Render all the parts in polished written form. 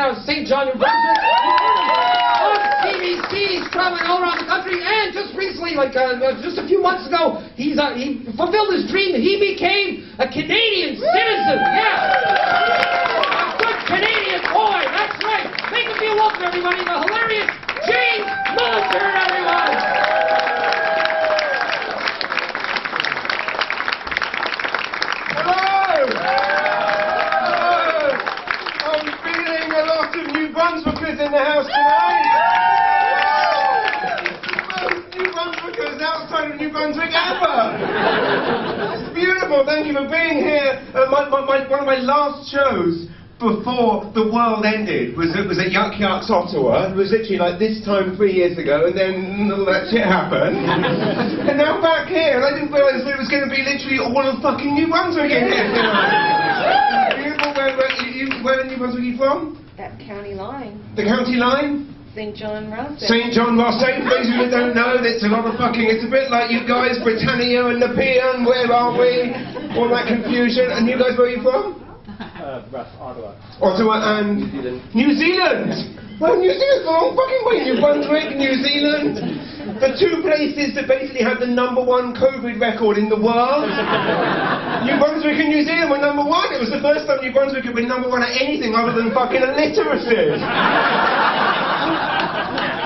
out of St. John, New Brunswick. On CBC's traveling all around the country, and just recently, just a few months ago, he fulfilled his dream. He became a Canadian citizen. Yeah. A good Canadian boy. That's right. Make him feel welcome, everybody. The hilarious James Mullinger, everyone. Brunswickers in the house tonight. Most New Brunswickers outside of New Brunswick ever. It's beautiful. Thank you for being here. One of my last shows before the world ended was at Yuk Yuk's Ottawa. It was literally like this time 3 years ago, and then all that shit happened. And now I'm back here, and I didn't realise that it was going to be literally all of fucking New Brunswick in here tonight. Beautiful. Where in New Brunswick are you from? That county line. The county line? St. John Ross. St. John Ross. For those who don't know, it's a lot of fucking... It's a bit like you guys, Britannia and Nepean, where are we? All that confusion. And you guys, where are you from? Ottawa. Ottawa and... New Zealand. New Zealand! Well, New Zealand's the wrong fucking way. New Brunswick, New Zealand. The two places that basically have the #1 COVID record in the world. New Brunswick and New Zealand were #1. It was the first time New Brunswick had been #1 at anything other than fucking illiteracy.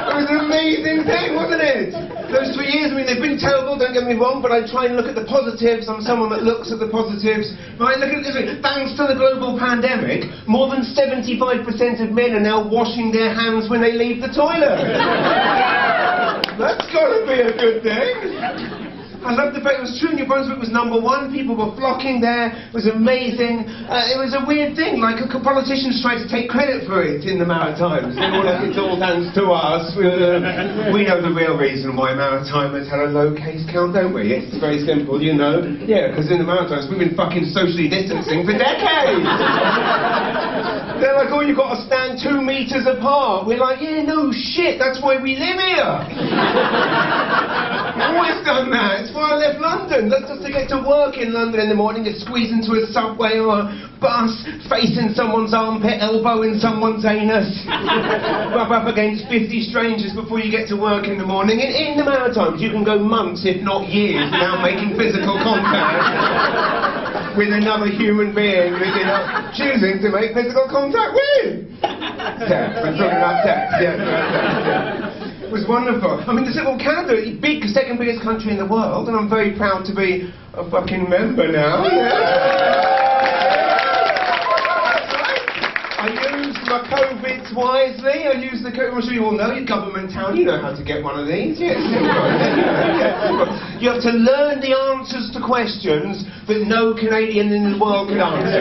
It was an amazing thing, wasn't it? Those 3 years, I mean, they've been terrible, don't get me wrong, but I try and look at the positives. I'm someone that looks at the positives. Right, look at it this way. Thanks to the global pandemic, more than 75% of men are now washing their hands when they leave the toilet. That's got to be a good thing. I love the fact it was true. New Brunswick was #1. People were flocking there. It was amazing. It was a weird thing. Like, politicians tried to take credit for it in the Maritimes. They were like, it's all thanks to us. We know the real reason why Maritimers had a low case count, don't we? It's very simple, you know. Yeah, because in the Maritimes we've been fucking socially distancing for decades. They're like, oh, you've got to stand 2 meters apart. We're like, yeah, no shit. That's why we live here. I've always done that. It's why I left London. That's just to get to work in London in the morning, to squeeze into a subway or a bus, facing someone's armpit, elbowing someone's anus, rub up against 50 strangers before you get to work in the morning. In the Maritimes, you can go months, if not years, without making physical contact with another human being that you're not choosing to make physical contact with. Sex. We're talking about sex. Yeah. It was wonderful. I mean, Canada, second biggest country in the world, and I'm very proud to be a fucking member now. Yeah. I used my COVIDs wisely. I'm sure you all know, your government town, you know how to get one of these. Yes. You have to learn the answers to questions that no Canadian in the world could answer.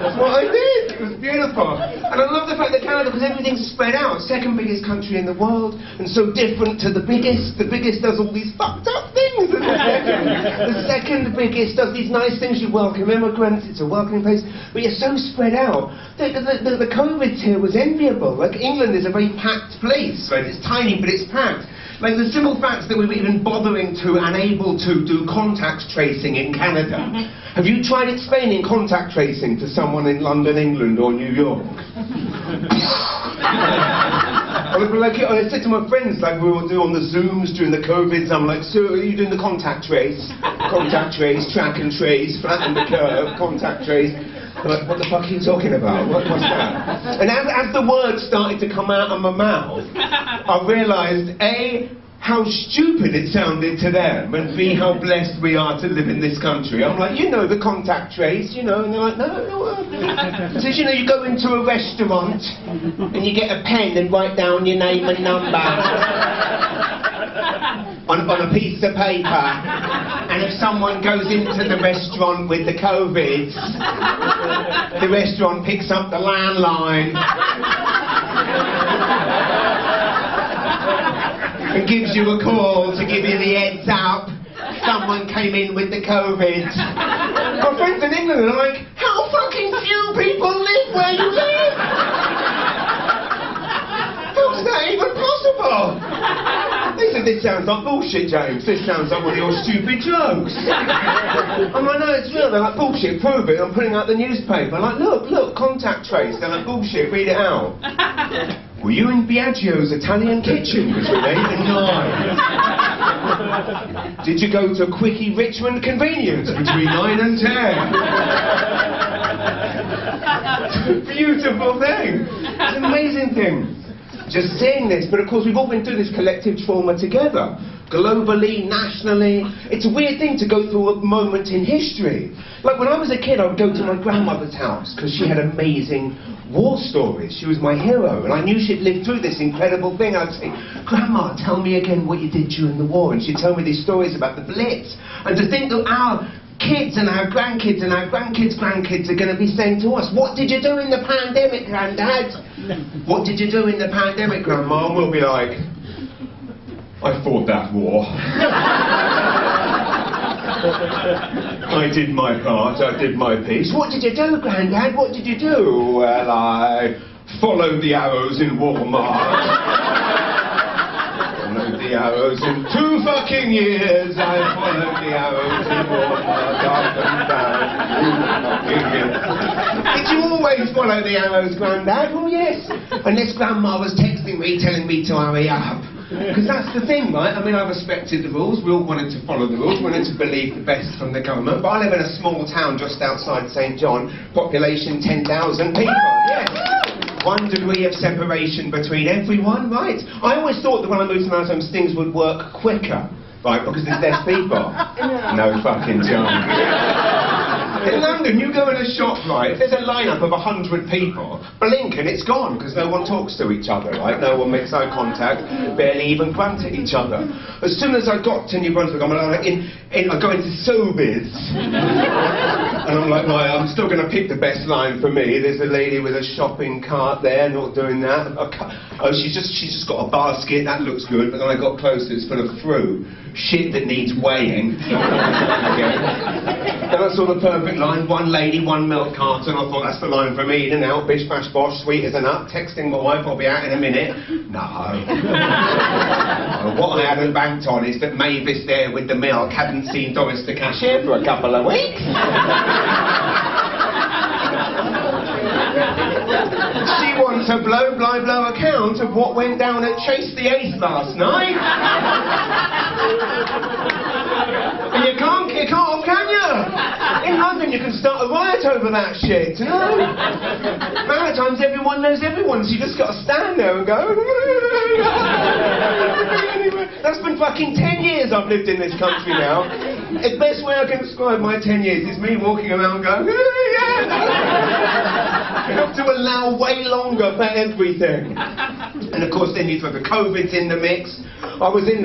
That's what I did. It was beautiful. And I love the fact that Canada, because everything's spread out, second biggest country in the world, and so different to the biggest. The biggest does all these fucked up things. The second biggest does these nice things. You welcome immigrants, it's a welcoming place, but you're so spread out. The COVID here was enviable. Like, England is a very packed place, right? It's tiny, but it's packed. Like, the simple fact that we were even bothering to and able to do contact tracing in Canada. Have you tried explaining contact tracing to someone in London, England, or New York? I said to my friends, like we will do on the Zooms during the COVIDs, I'm like, so are you doing the contact trace? Contact trace, track and trace, flatten the curve, contact trace. I'm like, what the fuck are you talking about? What's that? And as the words started to come out of my mouth, I realised, A, how stupid it sounded to them, and B, how blessed we are to live in this country. I'm like, you know the contact trace, you know, and they're like, no. So, you know, you go into a restaurant, and you get a pen and write down your name and number on a piece of paper, and if someone goes into the restaurant with the COVID, the restaurant picks up the landline and gives you a call to give you the heads up. Someone came in with the COVID. My friends in England are like, how fucking few people live where you live? How's that even possible? They said, this sounds like bullshit, James. This sounds like one of your stupid jokes. I'm like, no, it's real. They're like, bullshit, prove it. I'm putting out the newspaper. I'm like, look, contact contact trace. They're like, bullshit, read it out. Were you in Biagio's Italian kitchen between 8 and 9? Did you go to Quickie Richmond Convenience between 9 and 10? It's a beautiful thing. It's an amazing thing. Just seeing this, but of course we've all been through this collective trauma together. Globally, nationally. It's a weird thing to go through a moment in history. Like when I was a kid, I would go to my grandmother's house because she had amazing war stories. She was my hero, and I knew she'd lived through this incredible thing. I'd say, Grandma, tell me again what you did during the war. And she'd tell me these stories about the Blitz. And to think that our kids and our grandkids and our grandkids' grandkids are going to be saying to us, what did you do in the pandemic, Granddad? What did you do in the pandemic, Grandma? And we'll be like, I fought that war. I did my part, I did my piece. What did you do, Grandad? What did you do? Well, I followed the arrows in Walmart. Followed the arrows in 2 fucking years. I followed the arrows in Walmart up and down. Did you always follow the arrows, Grandad? Oh, yes. And this grandma was texting me, telling me to hurry up. Because that's the thing, right? I mean, I respected the rules. We all wanted to follow the rules. We wanted to believe the best from the government. But I live in a small town just outside St. John. Population 10,000 people. Yes. 1 degree of separation between everyone, right? I always thought that when I moved to mountains, things would work quicker, right? Because there's less people. No fucking chance. In London, you go in a shop, right, if there's a lineup of 100 people, blink and it's gone, because no one talks to each other, right? No one makes eye contact, barely even grunt at each other. As soon as I got to New Brunswick, I go into Sobeys. And I'm like, right, I'm still going to pick the best line for me. There's a lady with a shopping cart there, not doing that. Oh, she's just got a basket, that looks good, but then I got closer, it's full of fruit. Shit that needs weighing. Then I saw the perfect line, 1 lady, 1 milk carton. I thought, that's the line for me. In and out, bish, bash, bosh, sweet as a nut. Texting my wife, I'll be out in a minute. No. What I hadn't banked on is that Mavis there with the milk hadn't seen Doris the cashier for a couple of weeks. She wants a blow account of what went down at Chase the Ace last night. And you can't kick off, can you? In London you can start a riot over that shit, you know? Maritimes, everyone knows everyone, so you just got to stand there and go... That's been fucking 10 years I've lived in this country now. The best way I can describe my 10 years is me walking around going... You have to allow way longer for everything. And of course then you throw the COVID's in the mix. I was in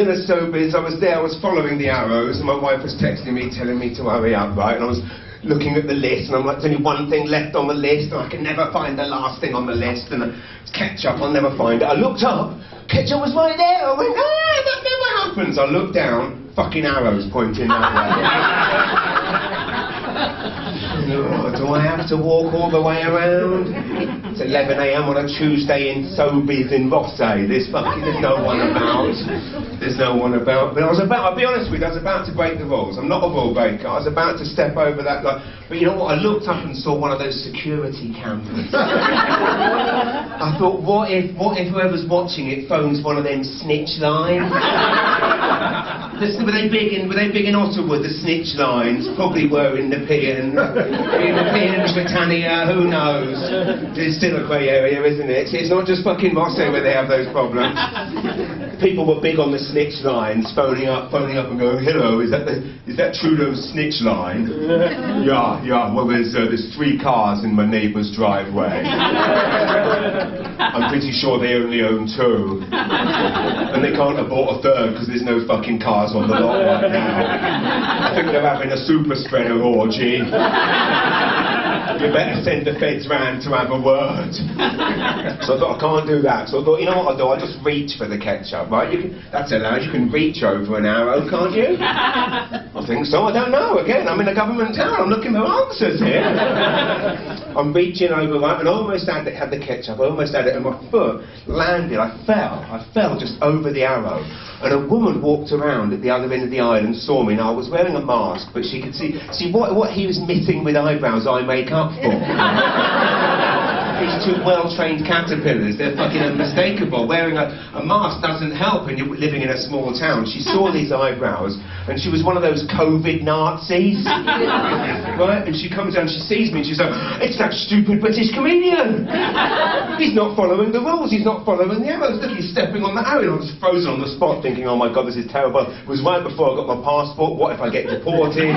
a Sobeys, I was there, I was following the arrows, and my wife was texting me, telling me to hurry up, right? And I was looking at the list, and I'm like, there's only one thing left on the list, and I can never find the last thing on the list, and it's ketchup, I'll never find it. I looked up, ketchup was right there, I went, that never happens. I looked down, fucking arrows pointing that way. Do I have to walk all the way around? It's 11 AM on a Tuesday in Sobeys in Rothsay. There's no one about. There's no one about. But I'll be honest with you, I was about to break the rules. I'm not a rule breaker. I was about to step over that line. But you know what? I looked up and saw one of those security cameras. I thought, what if whoever's watching it phones one of them snitch lines? Were they big in Ottawa, the snitch lines? Probably were in Nepean, Britannia, who knows? There's still a grey area, isn't it? It's not just fucking Rothsay where they have those problems. People were big on the snitch lines, phoning up and going, hello, is that Trudeau's snitch line? Yeah, well there's 3 cars in my neighbour's driveway. I'm pretty sure they only own 2. And they can't afford a 3rd because there's no fucking cars on the lot right now. I think they're having a super spreader orgy. You better send the feds round to have a word. So I thought, I can't do that. So I thought, you know what I'll do? I'll just reach for the ketchup, right? That's allowed. You can reach over an arrow, can't you? I think so. I don't know. Again, I'm in a government town. I'm looking for answers here. I'm reaching over, right, and I almost had the ketchup. I almost had it, and my foot landed. I fell just over the arrow. And a woman walked around at the other end of the aisle and saw me. Now, I was wearing a mask, but she could see what he was missing with eyebrows I make up for. two well-trained caterpillars. They're fucking unmistakable. Wearing a mask doesn't help when you're living in a small town. She saw these eyebrows, and she was one of those COVID Nazis. Right? And she comes down, she sees me, and she's like, it's that stupid British comedian! He's not following the rules, he's not following the arrows. Look, he's stepping on the arrow. I was frozen on the spot, thinking, oh my God, this is terrible. It was right before I got my passport. What if I get deported?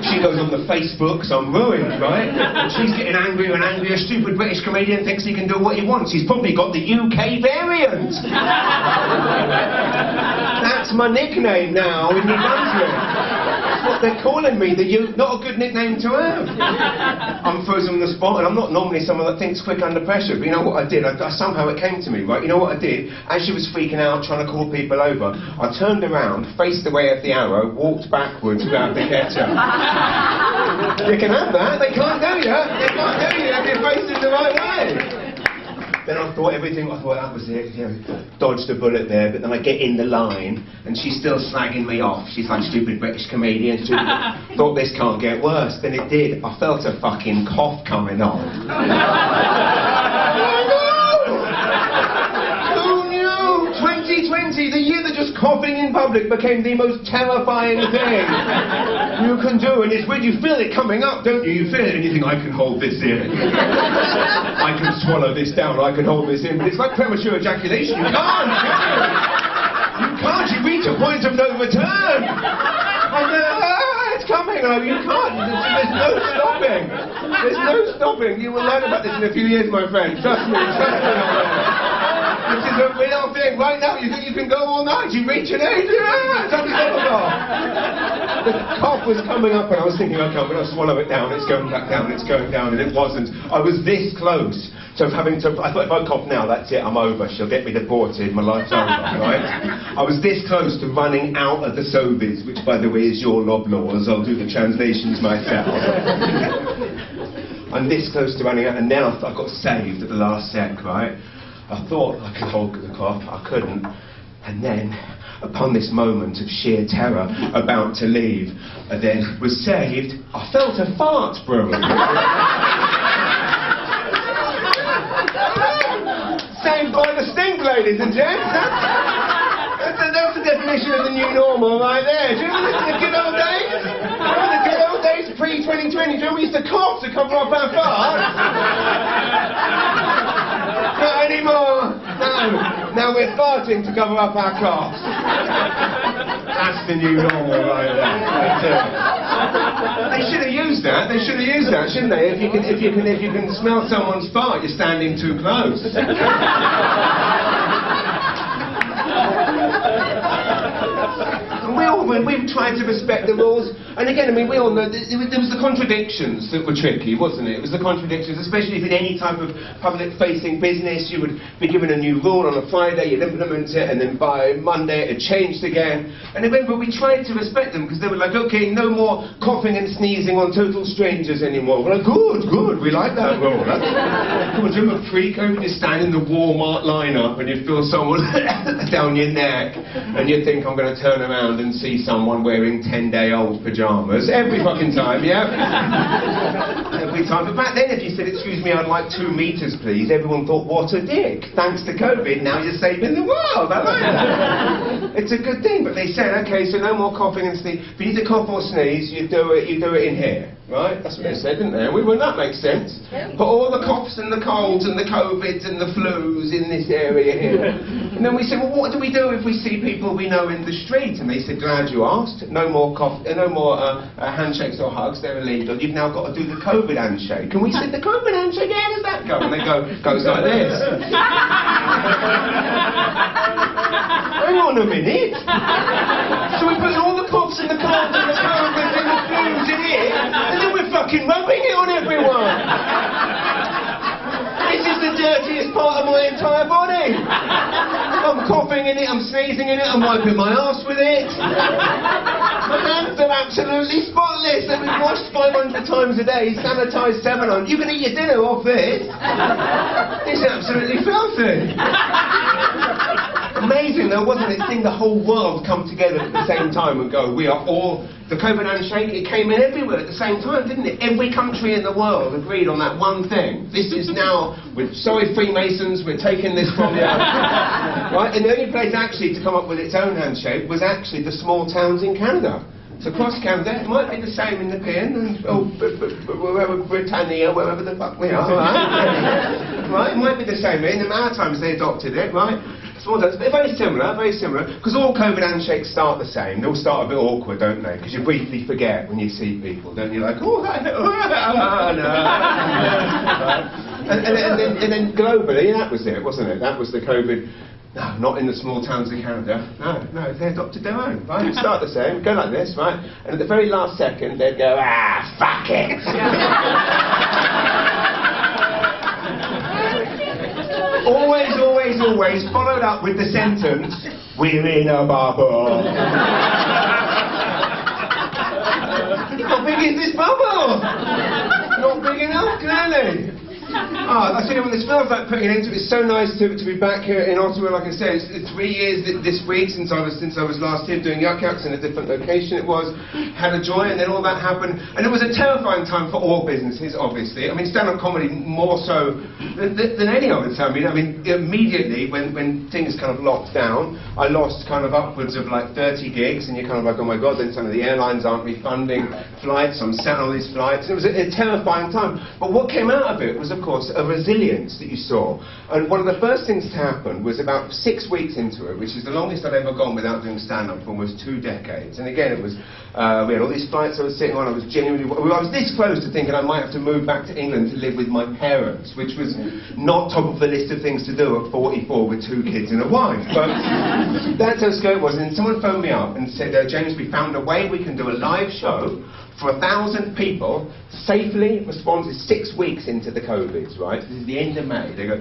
She goes on the Facebook, so I'm ruined, right? And she's getting angrier and angrier. Stupid British comedian thinks he can do what he wants. He's probably got the UK variant. That's my nickname now in New Brunswick. That's what they're calling me. Not a good nickname to have. I'm frozen on the spot, and I'm not normally someone that thinks quick under pressure. But you know what I did? Somehow it came to me, right? You know what I did? As she was freaking out, trying to call people over, I turned around, faced the way of the arrow, walked backwards without the ketchup. You can have that. They can't do you. They can't do you if you're facing the right way. Then I thought that was it, you know, dodged a bullet there, but then I get in the line, and she's still slagging me off. She's like, stupid British comedian, thought this can't get worse. Then it did. I felt a fucking cough coming on. Who knew? 2020, the year that just coughing in public became the most terrifying thing you can do, and it's when you feel it coming up, don't you? You feel it and you think, I can hold this in. I can swallow this down, I can hold this in, but it's like premature ejaculation. You can't! You can't, you reach a point of no return! It's coming, you can't, there's no stopping. There's no stopping. You will learn about this in a few years, my friend. Trust me. This is a real thing. Right now, you think you can go all night. You reach an age, it's unstoppable. The cough was coming up, and I was thinking, okay, I'm going to swallow it down. It's going back down, it's going down, and it wasn't. I was this close to having to. I thought if I cough now, that's it, I'm over. She'll get me deported, my life's over, right? I was this close to running out of the Soviets, which, by the way, is your loblaws. I'll do the translations myself. I'm this close to running out, and then I got saved at the last sec, right? I thought I could hold the cough, I couldn't. And then, upon this moment of sheer terror, about to leave, I then was saved. I felt a fart brewing. Saved by the stink, ladies and gents. That's the definition of the new normal right there. Do you remember the good old days? Remember the good old days pre-2020? Do you remember we used to cough to cover up our farts? Not anymore. No. Now we're farting to cover up our coughs. That's the new normal right there. They should have used that. They should have used that, shouldn't they? If you can smell someone's fart, you're standing too close. We've tried to respect the rules, and again, I mean, we all know there was the contradictions that were tricky, wasn't it? It was the contradictions, especially if in any type of public-facing business, you would be given a new rule on a Friday, you'd implement it, and then by Monday it had changed again. And remember, we tried to respect them, because they were like, okay, no more coughing and sneezing on total strangers anymore. We're like, good, we like that rule. Come on, do you remember pre-COVID, you stand in the Walmart lineup, and you feel someone down your neck, and you think, I'm going to turn around and see someone wearing 10-day-old pyjamas every fucking time, yeah? Every time. But back then, if you said, excuse me, I'd like 2 meters, please, everyone thought, what a dick. Thanks to COVID, now you're saving the world. I like that. It's a good thing, but they said, okay, so no more coughing and sneeze. If you need to cough or sneeze, you do it in here. Right? That's what they said, didn't they? Well, that makes sense. Put all the coughs and the colds and the COVIDs and the flus in this area here. And then we said, well, what do we do if we see people we know in the street? And they said, glad you asked. No more handshakes or hugs. They're illegal. You've now got to do the COVID handshake. And we said, the COVID handshake, how does that go? And they goes like this. Hang on a minute. So we put all the coughs and the colds and the COVIDs and the flus in here. And then we're fucking rubbing it on everyone! This is the dirtiest part of my entire body! I'm coughing in it, I'm sneezing in it, I'm wiping my arse with it. My hands are absolutely spotless, they've been washed 500 times a day, sanitised 700. You can eat your dinner off this. It's absolutely filthy. Maybe amazing though, wasn't it? Seeing the whole world come together at the same time and go, we are all... The COVID handshake, it came in everywhere at the same time, didn't it? Every country in the world agreed on that one thing. This is now, sorry Freemasons, we're taking this from you. Right? And the only place actually to come up with its own handshake was actually the small towns in Canada. So across Canada, it might be the same in the PN, wherever Britannia, wherever the fuck we are, right? Right? It might be the same. In the Maritimes, they adopted it, right? Small towns, but very similar, because all COVID handshakes start the same. They all start a bit awkward, don't they? Because you briefly forget when you see people, don't you? Like, oh, no. And then globally, that was it, wasn't it? That was the COVID. No, not in the small towns of Canada. No, they adopted their own, right? It'd start the same, go like this, right? And at the very last second, they'd go, fuck it! always followed up with the sentence, we're in a bubble. How big is this bubble? Not big enough, clearly. I see what this feels like putting it into. It's so nice to be back here in Ottawa. Like I said, it's 3 years this week since I was last here doing Yuk Yuk's in a different location. It was had a joy, and then all that happened, and it was a terrifying time for all businesses. Obviously, I mean stand-up comedy more so than any other time. I mean immediately when things kind of locked down, I lost kind of upwards of like 30 gigs, and you're kind of like, oh my god, then some of the airlines aren't refunding flights. I'm sat on these flights. It was a terrifying time. But what came out of it was, of course, a resilience that you saw. And one of the first things to happen was about 6 weeks into it, which is the longest I've ever gone without doing stand-up for almost 2 decades. And again, it was, we had all these flights I was sitting on, I was this close to thinking I might have to move back to England to live with my parents, which was not top of the list of things to do at 44 with 2 kids and a wife. But that's how scary it was. And someone phoned me up and said, James, we found a way we can do a live show for 1,000 people, safely, responses 6 weeks into the COVID, right? This is the end of May. They go,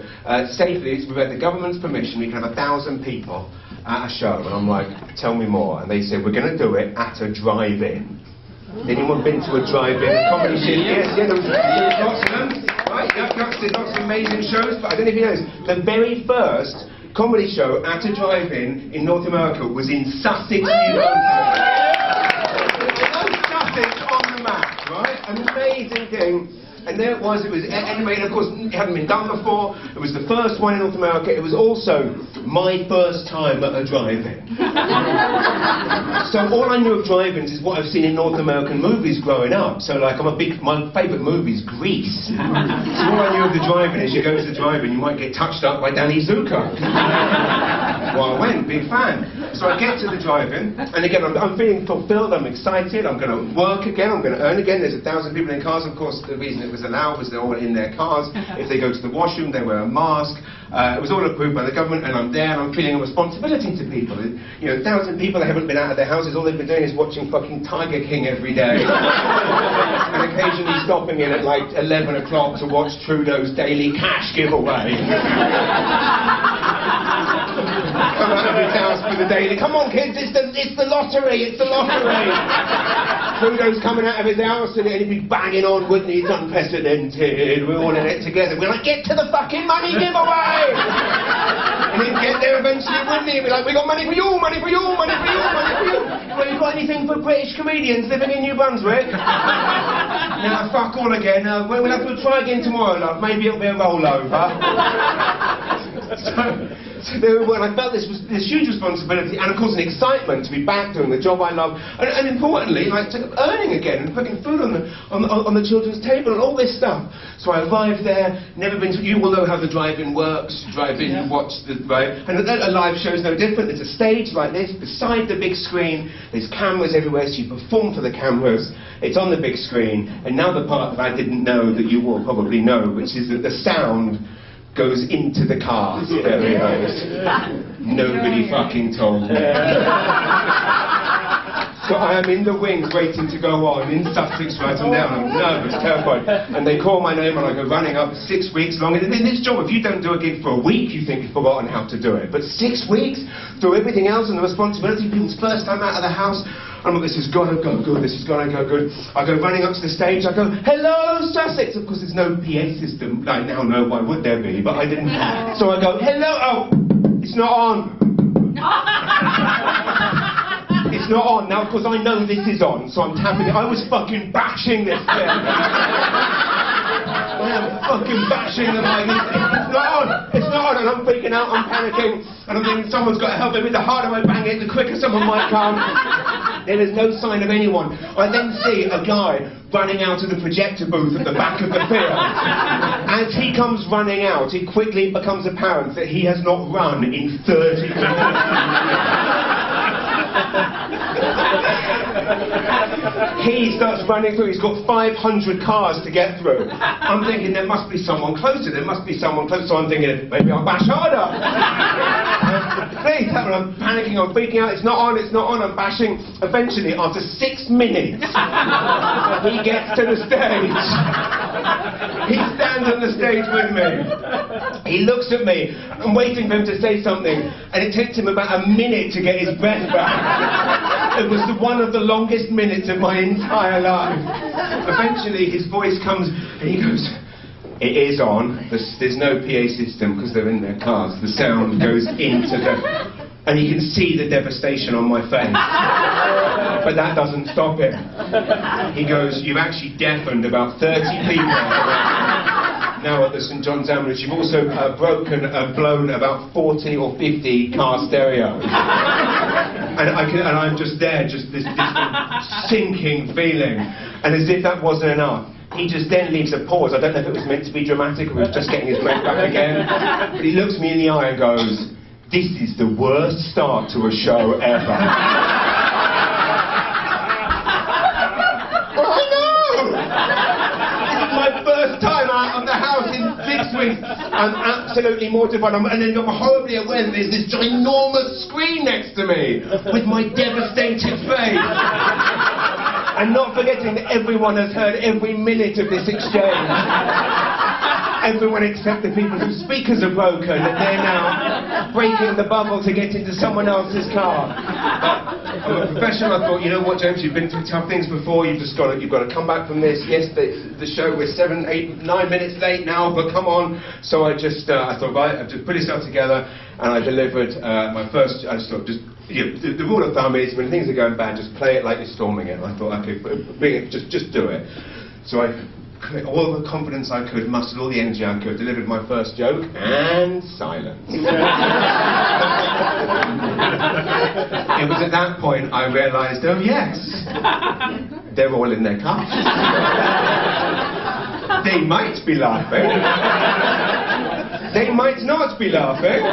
safely, we've had the government's permission, we can have 1,000 people at a show. And I'm like, tell me more. And they said, we're going to do it at a drive-in. Anyone been to a drive-in comedy scene? Yes, there was lots of them, right? Yuk Yuk did lots of amazing shows, but I don't know if you know this, the very first comedy show at a drive-in in North America was in Sussex, New York. On the map, right? An amazing thing. And there it was anyway, and of course, it hadn't been done before. It was the first one in North America. It was also my first time at a drive-in. So all I knew of drive-ins is what I've seen in North American movies growing up. So like, my favourite movie is Grease. So all I knew of the drive-in is you go to the drive-in, you might get touched up by Danny Zuko. Well, I went, big fan. So I get to the drive-in, and again, I'm feeling fulfilled, I'm excited, I'm going to work again, I'm going to earn again. There's 1,000 people in cars. Of course, the reason it was allowed was they're all in their cars. If they go to the washroom, they wear a mask. It was all approved by the government, and I'm there, and I'm feeling a responsibility to people. You know, 1,000 people, they haven't been out of their houses, all they've been doing is watching fucking Tiger King every day. And occasionally stopping in at like 11 o'clock to watch Trudeau's daily cash giveaway. Come out of his house for the daily. Come on, kids, it's the lottery, it's the lottery. Trudeau's coming out of his house and he'd be banging on, wouldn't he? It's unprecedented. We're all in it together. We're like, get to the fucking money giveaway! And he'd get there eventually, wouldn't he? He'd be like, we got money for you, money for you, money for you, money for you. Well, you got anything for British comedians living in New Brunswick? No, fuck all again. We'll have to try again tomorrow, love. Maybe it'll be a rollover. So when I felt this huge responsibility, and of course an excitement to be back doing the job I love, and importantly, like earning again and putting food on the children's table and all this stuff. So I arrived there, never been to. You will know how the drive-in works. Drive in, you watch the right, and a live show is no different. There's a stage like this beside the big screen. There's cameras everywhere, so you perform for the cameras. It's on the big screen, and now the part that I didn't know that you will probably know, which is that the sound goes into the car. Nobody fucking told me. So I am in the wings waiting to go on in Sussex, right? I'm down, I'm nervous, terrified. And they call my name and I go running up 6 weeks long. And in this job, if you don't do a gig for a week, you think you've forgotten how to do it. But 6 weeks, through everything else and the responsibility, people's first time out of the house, I'm like, this is gonna go good, this is gonna go good. I go running up to the stage, I go, hello, Sussex! Of course, there's no PA system. I now know why would there be, but I didn't. So I go, hello, oh, it's not on. It's not on. Now, of course, I know this is on, so I'm tapping it. I was fucking bashing this thing. I am fucking bashing the mic. It's not on. It's not on. And I'm freaking out. I'm panicking. And I'm thinking someone's got to help me. The harder I bang it, the quicker someone might come. Then there's no sign of anyone. I then see a guy running out of the projector booth at the back of the theatre. As he comes running out, it quickly becomes apparent that he has not run in 30 minutes. He starts running through. He's got 500 cars to get through. I'm thinking there must be someone closer. There must be someone closer. So I'm thinking maybe I'll bash harder. Please, I'm panicking. I'm freaking out. It's not on. It's not on. I'm bashing. Eventually, after 6 minutes, he gets to the stage. He stands on the stage with me. He looks at me. I'm waiting for him to say something, and it takes him about a minute to get his breath back. It was one of the longest minutes of my entire life. Eventually, his voice comes, and he goes, "It is on. There's no PA system because they're in their cars. The sound goes into the..." And you can see the devastation on my face. But that doesn't stop him. He goes, "You've actually deafened about 30 people now at the St John's Ambulance. You've also broken and blown about 40 or 50 car stereos." And I'm just there, just this sinking feeling. And as if that wasn't enough, he just then leaves a pause. I don't know if it was meant to be dramatic or he was just getting his breath back again. But he looks me in the eye and goes, "This is the worst start to a show ever." I know! This is my first time out of the house in 6 weeks. I'm absolutely mortified. And then I'm horribly aware that there's this ginormous screen next to me with my devastated face. And not forgetting that everyone has heard every minute of this exchange. Everyone except the people whose speakers are broken, and they're now breaking the bubble to get into someone else's car. I'm a professional. I thought, you know what, James, you've been through tough things before. You've got to come back from this. Yes, the show, we're 7, 8, 9 minutes late now, but come on. So I thought, right, I've just put this stuff together, and I delivered my first. I just thought, the rule of thumb is when things are going bad, just play it like you're storming it. And I thought, okay, bring it, just do it. So I all the confidence I could, mustered all the energy I could, delivered my first joke, and silence. It was at that point I realised, oh yes, they're all in their cars. They might be laughing. They might not be laughing.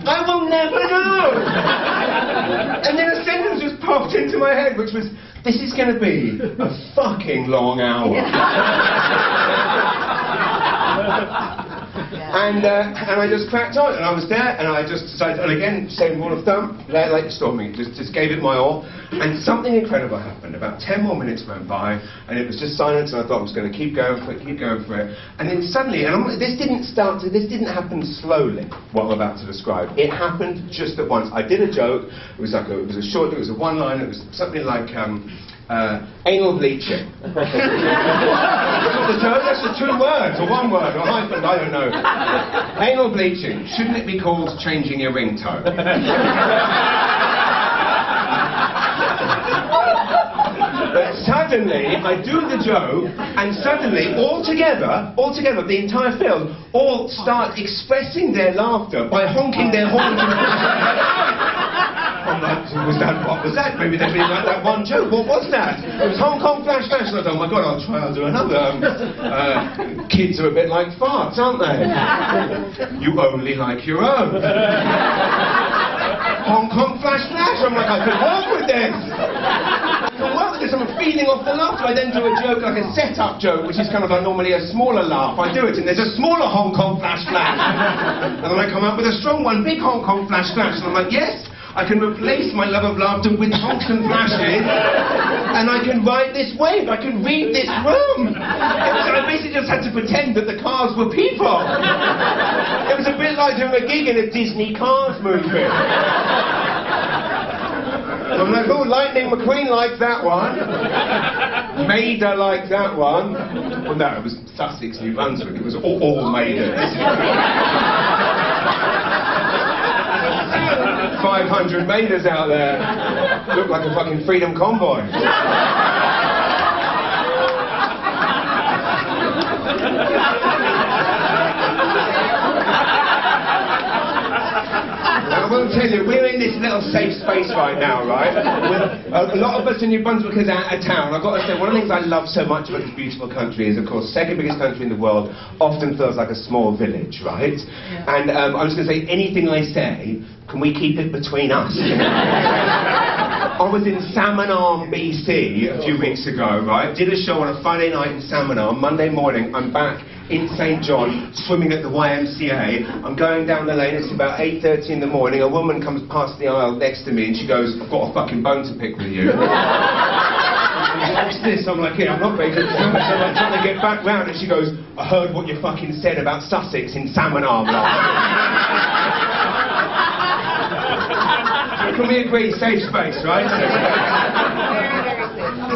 I will never know. And then a sentence just popped into my head, which was, "This is going to be a fucking long hour." And I just cracked on, and I was there, and I just decided, and again, same rule of thumb, play it like you're storming, just gave it my all, and something incredible happened. About 10 more minutes went by, and it was just silence, and I thought I was going to keep going for it, and then suddenly, this didn't happen slowly, what I'm about to describe. It happened just at once. I did a joke. It was a one-line. It was something like, anal bleaching. That's the 2 words, or 1 word, or hyphen, I don't know. Anal bleaching. Shouldn't it be called changing your ringtone? But suddenly, I do the joke, and suddenly, all together, the entire field, all start expressing their laughter by honking their horns and I'm like, what was that? Maybe they've been like that one joke. What was that? It was Hong Kong Flash Flash. And I thought, oh my God, I'll do another. Kids are a bit like farts, aren't they? You only like your own. Hong Kong Flash Flash. I'm like, I can work with this. I'm feeding off the laughter. I then do a joke, like a set-up joke, which is kind of like normally a smaller laugh. I do it, and there's a smaller Hong Kong Flash Flash. And then I come up with a strong one, big Hong Kong Flash Flash. And I'm like, yes, I can replace my love of laughter with honks and flashes, and I can ride this wave. I can read this room. I basically just had to pretend that the cars were people. It was a bit like doing a gig in a Disney Cars movie. I'm like, oh, Lightning McQueen liked that one. Maida liked that one. Well, no, it was Sussex, New Brunswick. It was all Maida. 500 meters out there. Look like a fucking freedom convoy. I will tell you, we're in this little safe space right now, right? A lot of us in New Brunswick is out of town. I've got to say, one of the things I love so much about this beautiful country is, of course, second biggest country in the world often feels like a small village, right? Yeah. And I was going to say, anything I say, can we keep it between us? I was in Salmon Arm, BC a few weeks ago, right? Did a show on a Friday night in Salmon Arm. Monday morning, I'm back in St. John, swimming at the YMCA. I'm going down the lane, it's about 8:30 in the morning. A woman comes past the aisle next to me and she goes, "I've got a fucking bone to pick with you." What's this? I'm like, yeah, I'm not very good at Salmon, so I'm trying to get back round, and she goes, "I heard what you fucking said about Sussex in Salmon Arm last night." Can we agree? Safe space, right?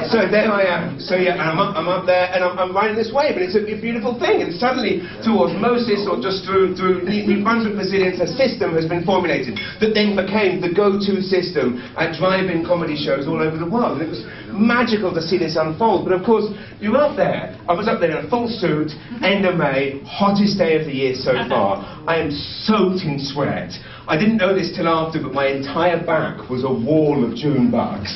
So there I am. So yeah, and I'm up there, and I'm riding this wave, and it's a beautiful thing. And suddenly, through osmosis, or just through New Brunswick resilience, a system has been formulated that then became the go-to system at drive-in comedy shows all over the world. And it was magical to see this unfold. But of course, you're up there. I was up there in a full suit, end of May, hottest day of the year so far. I am soaked in sweat. I didn't know this till after, but my entire back was a wall of June bugs.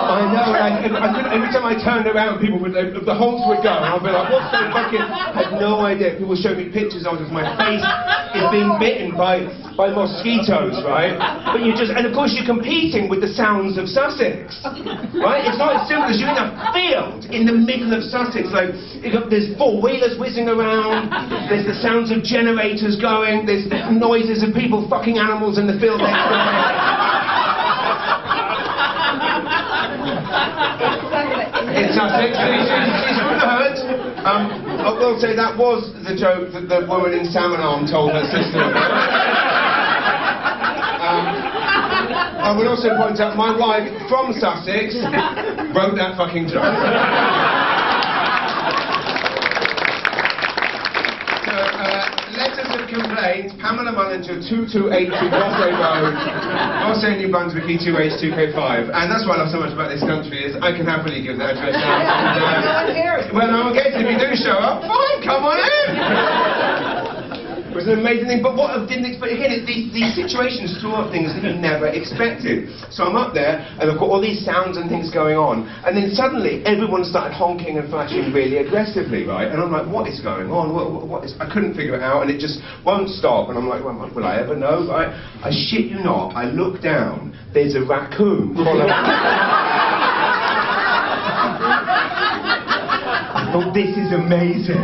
I know, every time I turned around, people would, the holes would go, and I'd be like, what's so fucking... I had no idea. People showed me pictures of my face is being bitten by mosquitoes, right? But you just, and of course you're competing with the sounds of Sussex, right? It's not as simple as you're in a field in the middle of Sussex, like, there's four-wheelers whizzing around, there's the sounds of generators going, there's noises of people fucking animals in the field next door. It's Sussex, she's from the herd. I will say that was the joke that the woman in Salmon Arm told her sister. I would also point out my wife from Sussex wrote that fucking joke. Letters of complaint, Pamela Mullinger, 2282 Rossay Road, Rossay, New Brunswick, E2H2K5. And that's what I love so much about this country, is I can happily give that address out. Well, no one cares if you do show up. Fine, come on in! It was an amazing thing, but what I didn't expect, again, is these situations throw up things that you never expected. So I'm up there, and I've got all these sounds and things going on, and then suddenly everyone started honking and flashing really aggressively, right? And I'm like, what is going on? What is... I couldn't figure it out, and it just won't stop, and I'm like, well, will I ever know, right? I shit you not, I look down, there's a raccoon crawling I thought, this is amazing.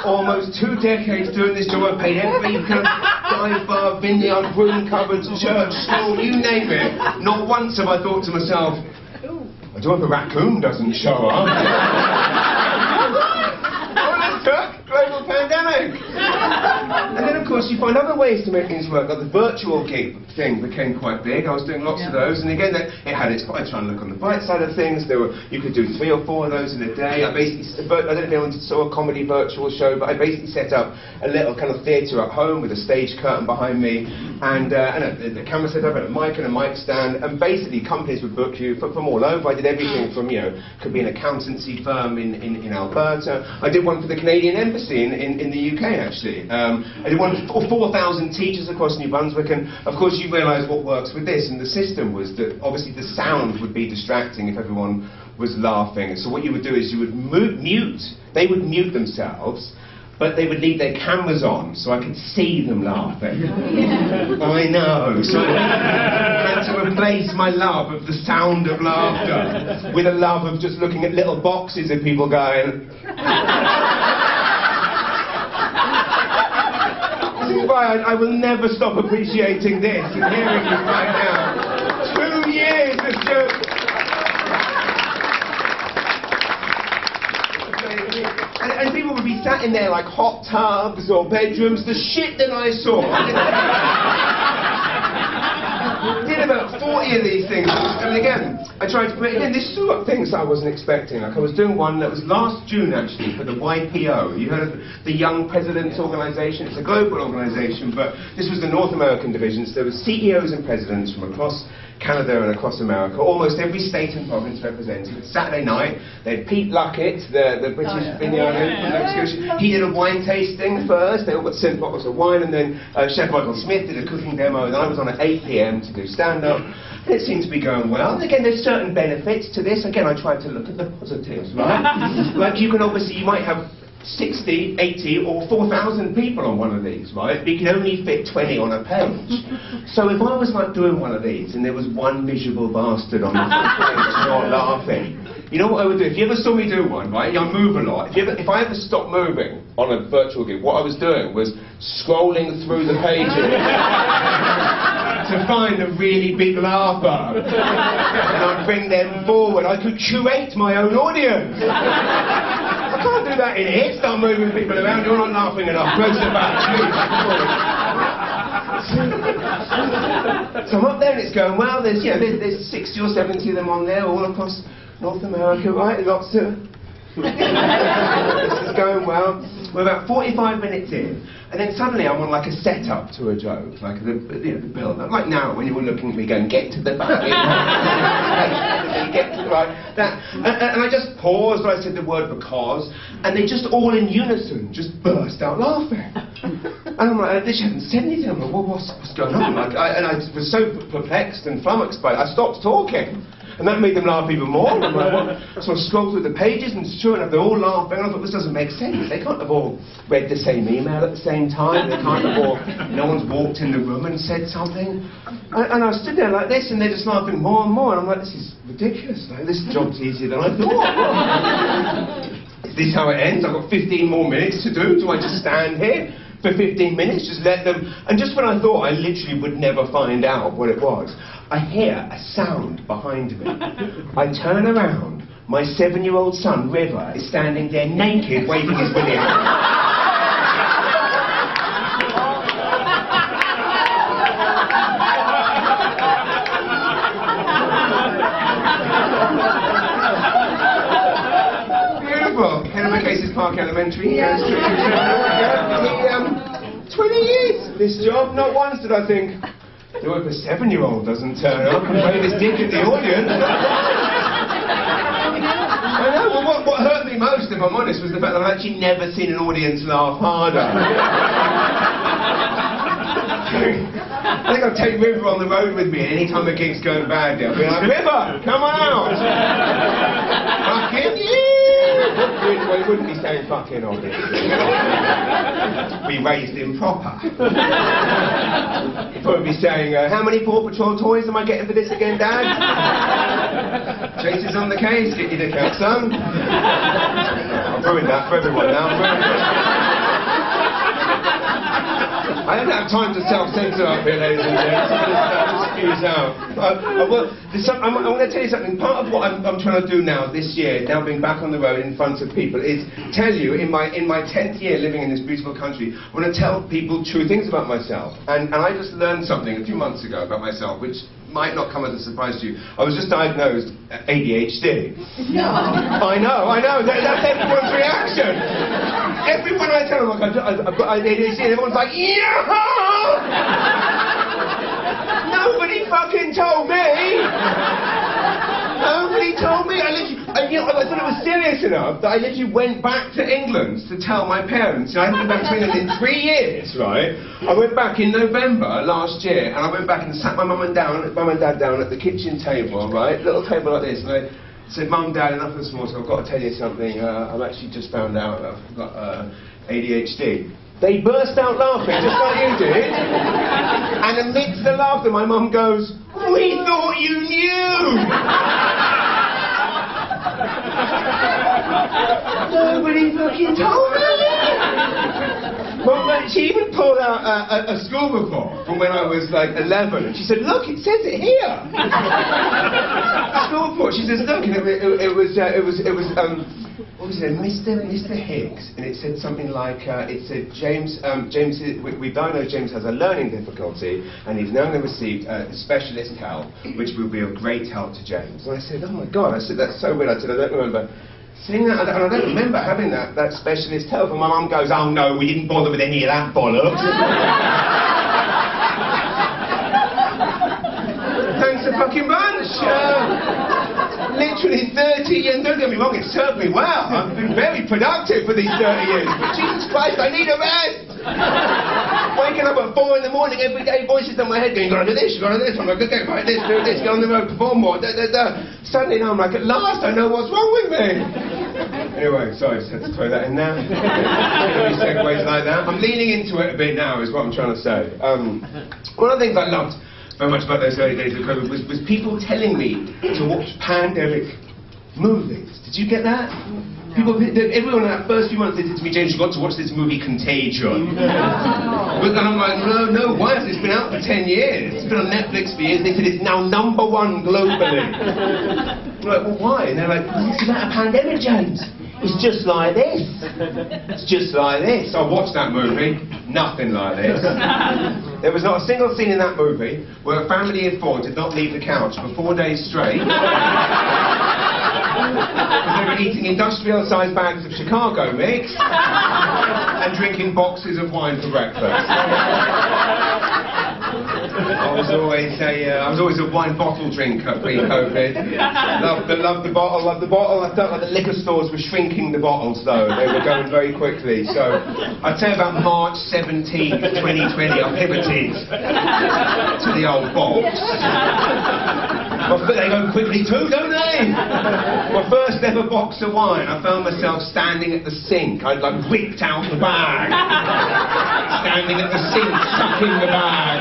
Almost 2 decades doing this job, I paid every kind of dive bar, vineyard, room cupboards, church, school, you name it. Not once have I thought to myself, I do hope a raccoon doesn't show up. Global pandemic. And then of course you find other ways to make things work, like the virtual gig thing became quite big. I was doing lots of those, and again it had its, I try and look on the bright side of things. You could do 3 or 4 of those in a day. I don't know if anyone saw a comedy virtual show, but I basically set up a little kind of theatre at home with a stage curtain behind me, and a camera set up and a mic and a mic stand, and basically companies would book you from all over. I did everything from, could be an accountancy firm in Alberta. I did one for the Canadian Embassy in the UK, actually. I did one for 4,000 teachers across New Brunswick, and of course you realise what works with this, and the system was that obviously the sound would be distracting if everyone was laughing. So what you would do is you would mute, they would mute themselves, but they would leave their cameras on so I could see them laughing. I know. So I had to replace my love of the sound of laughter with a love of just looking at little boxes of people going... This is why I will never stop appreciating this and hearing you right now. 2 years of show. And people would be sat in there like hot tubs or bedrooms. The shit that I saw. I did about 4 40 of these things. And again, I tried to put again, this sort of things I wasn't expecting. Like I was doing one that was last June actually for the YPO. You heard of the Young Presidents Organisation? It's a global organisation, but this was the North American division. So there were CEOs and presidents from across Canada and across America, almost every state and province represented. Saturday night, they had Pete Luckett, the British vineyard from Nova Scotia. He did a wine tasting first. They all got sent bottles of wine, and then Chef Michael Smith did a cooking demo, and I was on at 8 p.m. to do stand-up. And it seemed to be going well. And again, there's certain benefits to this. Again, I tried to look at the positives, right? Like you can obviously, you might have 60, 80 or 4,000 people on one of these, right? But you can only fit 20 on a page. So if I was like doing one of these and there was one miserable bastard on the front page not laughing, you know what I would do? If you ever saw me do one, right, I move a lot. If I ever stopped moving on a virtual gig, what I was doing was scrolling through the pages to find a really big laugher. And I'd bring them forward. I could curate my own audience. I can't do that in here. Start moving people around. You're not laughing enough. Close the back. So I'm up there and it's going well. There's 60 or 70 of them on there, all across North America, right? Lots of. This is going well. We're about 45 minutes in, and then suddenly I'm on like a setup to a joke, like the build. Like now, when you were looking at me going, get to the back, get to the right. And I just paused when I said the word because, and they just all in unison just burst out laughing. And I'm like, they haven't said anything. I'm like, well, what's going on? Like, and I was so perplexed and flummoxed by it, I stopped talking. And that made them laugh even more. And I'm like, what? So I scrolled through the pages, and sure enough, they're all laughing. And I thought, this doesn't make sense. They can't have all read the same email at the same time. They can't have all, no one's walked in the room and said something. And I stood there like this, and they're just laughing more and more. And I'm like, this is ridiculous. Like, this job's easier than I thought. Is this how it ends? I've got 15 more minutes to do. Do I just stand here for 15 minutes? Just let them... And just when I thought I literally would never find out what it was, I hear a sound behind me. I turn around. My 7-year-old son, River, is standing there naked, waving his willy out. Park Elementary. 20 years this job. Not once did I think, if a 7-year-old doesn't turn up and wave his dick at the audience. I know, well, what hurt me most, if I'm honest, was the fact that I've actually never seen an audience laugh harder. I think I'll take River on the road with me, and any time the gig's going badly, I'll be like, River, come on out! Fucking you! Well, he wouldn't be saying fucking, obviously. Be raised improper. He'd probably be saying, how many Paw Patrol toys am I getting for this again, Dad? Chases on the case, get your dick out, son. I've ruined that for everyone now. I don't have time to self-censor up here, ladies and gentlemen. Just excuse out. I want to tell you something. Part of what I'm trying to do now, this year, now being back on the road in front of people, is tell you, in my 10th year living in this beautiful country, I want to tell people true things about myself. And I just learned something a few months ago about myself, which might not come as a surprise to you. I was just diagnosed ADHD. No. I know. That's everyone's reaction. Everyone I tell them, like, I've got ADHD, and everyone's like, yeah! Nobody fucking told me! Nobody told me! I thought it was serious enough that I literally went back to England to tell my parents. I hadn't been back to England in 3 years, right? I went back in November last year, and I went back and sat my mum and dad down at the kitchen table, right? Little table like this, and I said, Mum, Dad, enough of the small talk, I've got to tell you something. I've actually just found out that I've got ADHD. They burst out laughing, just like you did. And amidst the laughter, my mum goes, we thought you knew! Nobody fucking told me! Well, she even pulled out a school report from when I was like 11, and she said, look, it says it here! School report, she says, look, and it was what was it, Mr. Hicks, and it said something like, it said, we know James has a learning difficulty, and he's now going to receive specialist help, which will be of great help to James. And I said, oh my God, I said, that's so weird. I said, I don't remember seeing that, and I don't remember having that specialist help. And my mum goes, oh no, we didn't bother with any of that bollocks. Thanks a fucking bunch. Literally 30 years, don't get me wrong, it served me well. I've been very productive for these 30 years. But Jesus Christ, I need a rest! Waking up at 4 in the morning, every day, voices in my head going, you gotta do this, you gotta do this, I'm like, okay, right, this, do this, get on the road, perform more, Suddenly now I'm like, at last I know what's wrong with me! Anyway, sorry, I had to throw that in there. Any segues like that? I'm leaning into it a bit now, is what I'm trying to say. One of the things I loved very much about those early days of COVID was people telling me to watch pandemic movies. Did you get that? People, everyone in that first few months, they said to me, James, you've got to watch this movie Contagion. But then I'm like, no, why has this been out for 10 years? It's been on Netflix for years. They said it's now #1 globally. I'm like, well, why? And they're like, well, it's about a pandemic, James. It's just like this. It's just like this. I watched that movie. Nothing like this. There was not a single scene in that movie where a family of 4 did not leave the couch for 4 days straight. Because they were eating industrial-sized bags of Chicago mix and drinking boxes of wine for breakfast. I was always a wine bottle drinker pre-COVID. Loved the bottle. I felt like the liquor stores were shrinking the bottles though. They were going very quickly. So I'd say about March 17th, 2020, I pivoted to the old box. But they go quickly too, don't they? My first ever box of wine, I found myself standing at the sink. I'd like whipped out the bag. Standing at the sink, sucking the bag.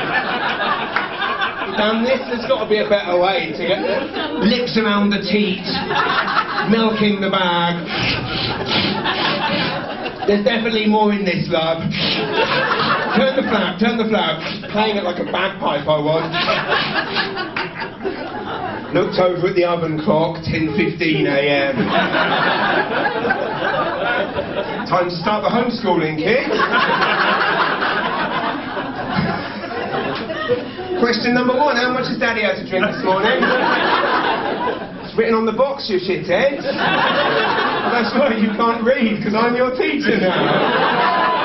Damn this, there's got to be a better way to get lips around the teat, milking the bag. There's definitely more in this, love. Turn the flap. Playing it like a bagpipe I was. Looked over at the oven clock, 10:15 a.m. Time to start the homeschooling, kids. Question number 1, how much has Daddy had to drink this morning? It's written on the box, you shitheads. That's why you can't read, because I'm your teacher now.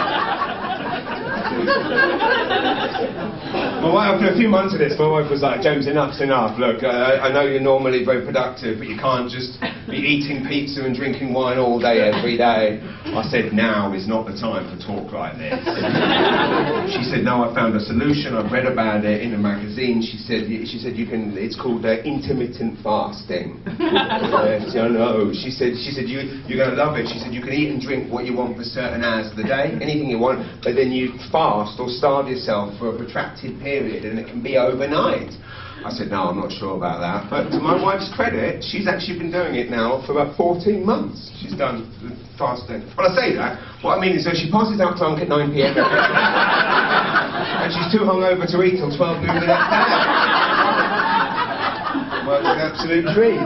After a few months of this, my wife was like, James, enough's enough. Look, I know you're normally very productive, but you can't just be eating pizza and drinking wine all day, every day. I said, now is not the time for talk like this. She said, no, I found a solution. I've read about it in a magazine. She said you can. It's called intermittent fasting. Yes, I know. She said you're going to love it. She said you can eat and drink what you want for certain hours of the day, anything you want, but then you fast or starve yourself for a protracted period, and it can be overnight. I said, no, I'm not sure about that. But to my wife's credit, she's actually been doing it now for about 14 months. She's done fasting. When I say that, what I mean is that she passes out drunk at 9 p.m. and she's too hungover to eat till 12 noon the next day. Well, it's an absolute dream.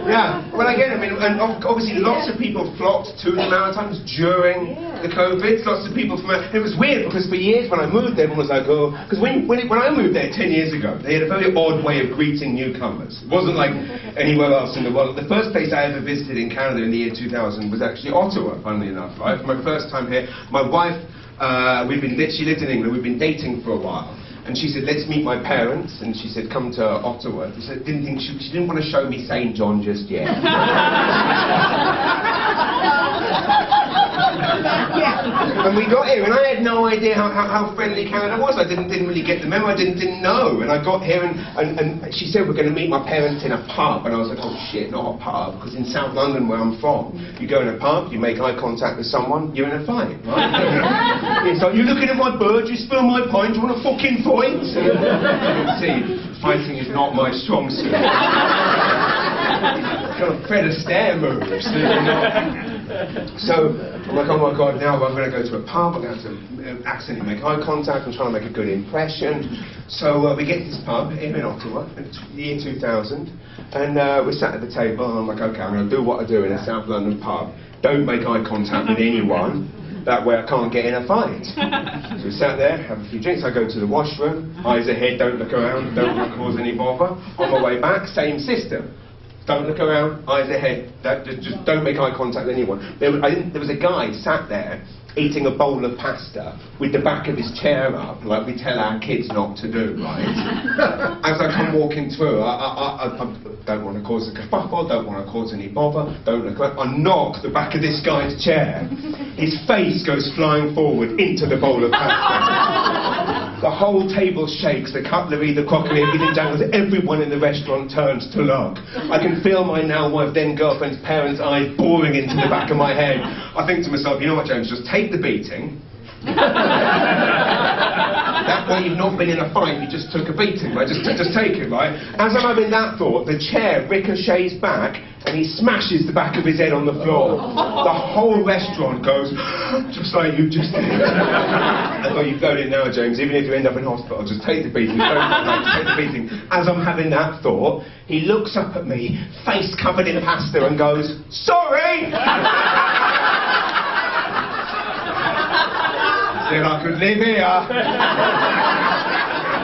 Yeah, well again, I mean, and obviously lots of people flocked to the Maritimes during the COVID. Lots of people from it was weird because for years when I moved there, everyone was like, oh, because when I moved there 10 years ago, they had a very odd way of greeting newcomers. It wasn't like anywhere else in the world. The first place I ever visited in Canada in the year 2000 was actually Ottawa, funnily enough, right? For my first time here, my wife, she lived in England, we've been dating for a while. And she said, let's meet my parents. And she said, come to Ottawa. She said, she didn't want to show me St. John just yet. And we got here, and I had no idea how friendly Canada was. I didn't really get the memo. I didn't know. And I got here, and she said, we're going to meet my parents in a pub. And I was like, oh shit, not a pub. Because in South London, where I'm from, you go in a pub, you make eye contact with someone, you're in a fight, right? It's like, you're looking at my bird, you spill my pint, do you want a fucking fight? You can see, fighting is not my strong suit. Kind of Fred Astaire moves. So I'm like, oh my God, now I'm going to go to a pub, I'm going to have to accidentally make eye contact, I'm trying to make a good impression. So we get to this pub here in Ottawa, in the year 2000, and we sat at the table, and I'm like, okay, I'm going to do what I do in a South London pub. Don't make eye contact with anyone, that way I can't get in a fight. So we sat there, have a few drinks, I go to the washroom, eyes ahead, don't look around, don't want to cause any bother. On my way back, same system. Don't look around, eyes ahead, just don't make eye contact with anyone. There was a guy sat there eating a bowl of pasta with the back of his chair up, like we tell our kids not to do, right? As I come walking through, I don't want to cause a kerfuffle, don't want to cause any bother, don't look around. I knock the back of this guy's chair. His face goes flying forward into the bowl of pasta. The whole table shakes, the cutlery, the crockery, everything dangles, everyone in the restaurant turns to look. I can feel my now wife, then girlfriend's parents' eyes boring into the back of my head. I think to myself, you know what, James, just take the beating. That way you've not been in a fight, you just took a beating, right? Just take it, right? As I'm having that thought, the chair ricochets back and he smashes the back of his head on the floor. The whole restaurant goes, just like you just did. I thought, you've got it now, James, even if you end up in hospital, just take the beating, just take the beating. As I'm having that thought, he looks up at me, face covered in pasta, and goes, sorry! Said I could live here.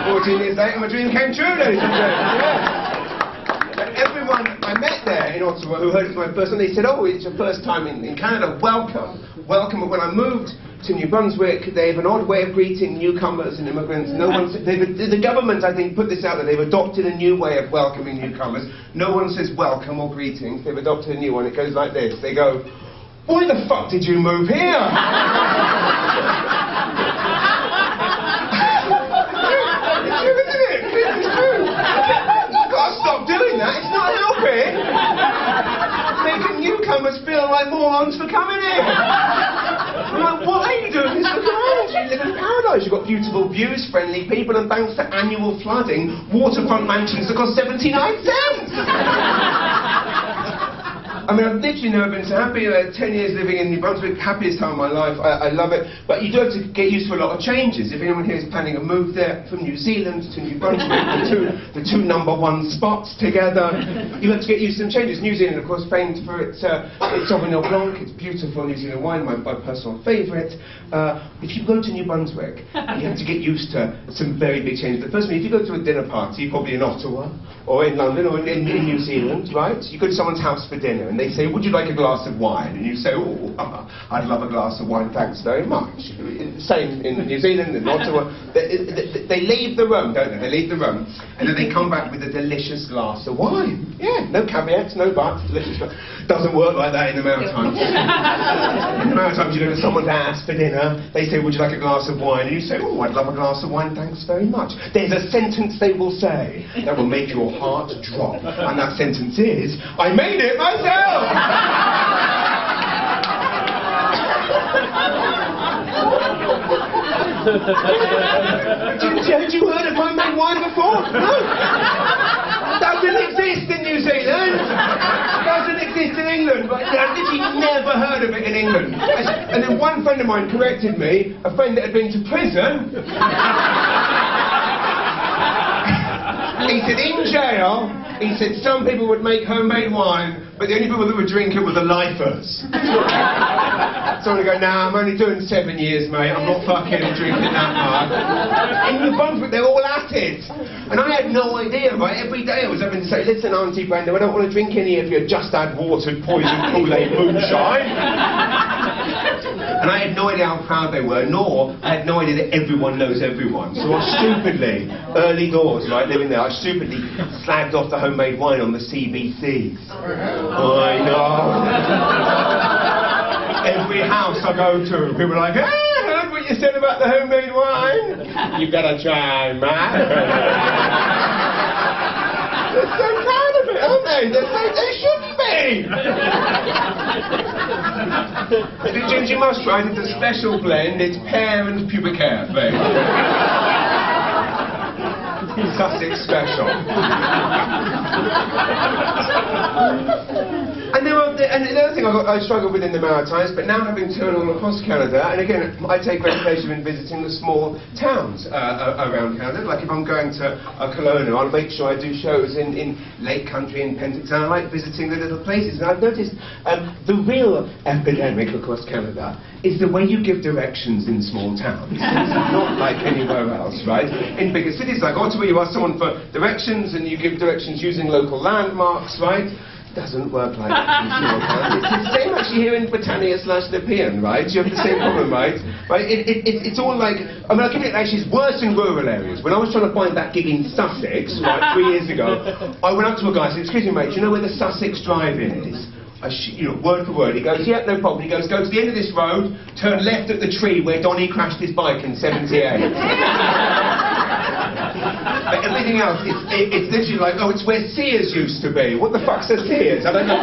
14 years later, my dream came true, ladies and gentlemen. Yeah. Everyone I met there in Ottawa who heard it was my first time, they said, oh, it's your first time in Canada, welcome. Welcome. But when I moved to New Brunswick, they have an odd way of greeting newcomers and immigrants. No one, the government, I think, put this out there. They've adopted a new way of welcoming newcomers. No one says welcome or greetings. They've adopted a new one. It goes like this. They go, why the fuck did you move here? Stop doing that, it's not helping. Making newcomers feel like morons for coming in. I'm like, what are you doing this for guys? You live in paradise, you've got beautiful views, friendly people, and thanks to annual flooding, waterfront mansions that cost 79 cents. I mean, I've literally never been so happy. 10 years living in New Brunswick, happiest time of my life. I love it. But you do have to get used to a lot of changes. If anyone here is planning a move there from New Zealand to New Brunswick, the two #1 spots together, you have to get used to some changes. New Zealand, of course, famed for its Sauvignon Blanc. It's beautiful New Zealand wine, my personal favourite. If you go to New Brunswick, you have to get used to some very big changes. The first one, if you go to a dinner party, probably in Ottawa, or in London, or in New Zealand, right? You go to someone's house for dinner, and they say, would you like a glass of wine? And you say, oh, I'd love a glass of wine, thanks very much. Same in New Zealand, in Ottawa. They leave the room, don't they? They leave the room, and then they come back with a delicious glass of wine. Yeah, no caveats, no buts, delicious. Doesn't work like that in the Maritimes. In the Maritimes, you go to someone's house for dinner, they say, would you like a glass of wine? And you say, oh, I'd love a glass of wine, thanks very much. There's a sentence they will say that will make your heart drop, and that sentence is, I made it myself! Had you heard of homemade wine before? No! Doesn't exist in New Zealand! Doesn't exist in England! But I've literally never heard of it in England. And then one friend of mine corrected me, a friend that had been to prison. He said, in jail, he said, some people would make homemade wine, but the only people that would drink it were the lifers. So I go, nah, I'm only doing 7 years, mate. I'm not fucking drinking that much. In New Brunswick, they're all at it. And I had no idea, right? Every day I was having to say, listen, Auntie Brenda, I don't want to drink any of your just add watered poison Kool-Aid moonshine. And I had no idea how proud they were, nor I had no idea that everyone knows everyone. So I stupidly, early doors, right, living there, I stupidly slagged off the homemade wine on the CBCs. I know. Every house I go to, people are like, hey, I heard what you said about the homemade wine. You gotta try, man. They're so proud of it, aren't they? They shouldn't be. The ginger must try, it's a special blend, it's pear and pubic hair flavour. Sussex special. And the other thing I struggle with in the Maritimes, but now having toured all across Canada, and again, I take great pleasure in visiting the small towns around Canada. Like if I'm going to Kelowna, I'll make sure I do shows in Lake Country and Penticton. I like visiting the little places, and I've noticed the real epidemic across Canada is the way you give directions in small towns. It's not like anywhere else, right? In bigger cities like Ottawa, you ask someone for directions, and you give directions using local landmarks, right? Doesn't work like that in small towns. It's the same actually here in Britannia/Nepean, right? You have the same problem, right? It's all like, I mean, I'll give it actually, it's worse in rural areas. When I was trying to find that gig in Sussex, right, 3 years ago, I went up to a guy and said, excuse me mate, do you know where the Sussex drive-in is? Word for word. He goes, yeah, no problem. He goes, go to the end of this road, turn left at the tree where Donnie crashed his bike in '78. But everything else, it's literally like, oh, it's where Sears used to be. What the fuck's a Sears? I don't know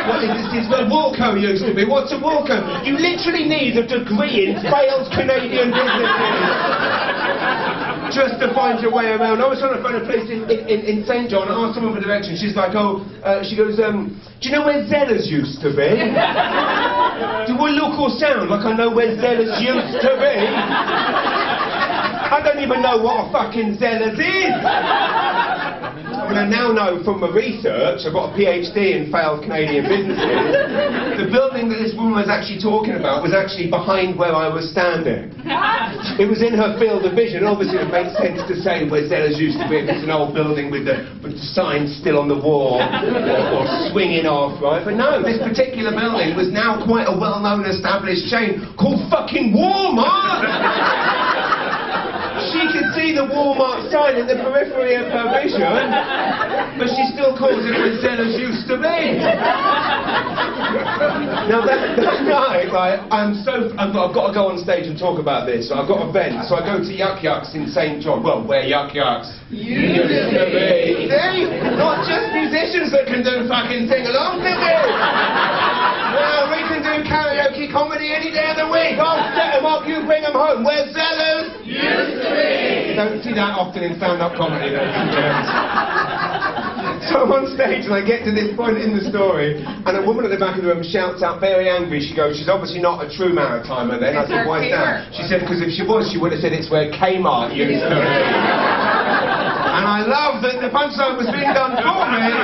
what is where Walco used to be. What's a Walco? You literally need a degree in failed Canadian businesses just to find your way around. I was trying to find a place in St. John. I asked someone for directions. She's like, she goes, do you know where Zeller's used to be? Do I look or sound like I know where Zeller's used to be? I don't even know what a fucking Zeller's is! But I now know from my research, I've got a PhD in failed Canadian businesses, the building that this woman was actually talking about was actually behind where I was standing. It was in her field of vision. Obviously it makes sense to say where Zeller's used to be if it's an old building with the sign still on the wall or swinging off, right? But no, this particular building was now quite a well-known established chain called fucking Walmart! She could see the Walmart sign in the periphery of her vision, but she still calls it where Zeller's used to be. Now that night, right, I've got to go on stage and talk about this. So I've got a vent, so I go to Yuk Yuk's in St. John. Well, where Yuk Yuk's used to be. See? Not just musicians that can do fucking sing-alongs, is it? Well, we can do karaoke comedy any day of the week. I'll set them up, you bring them home. Where's Zeller's used to be. You don't see that often in stand-up comedy, though. So I'm on stage and I get to this point in the story, and a woman at the back of the room shouts out very angry. She goes, she's obviously not a true Maritimer then. I said, why is that? She said, because if she was, she would have said it's where Kmart used to be. And I love that the punchline was being done for me.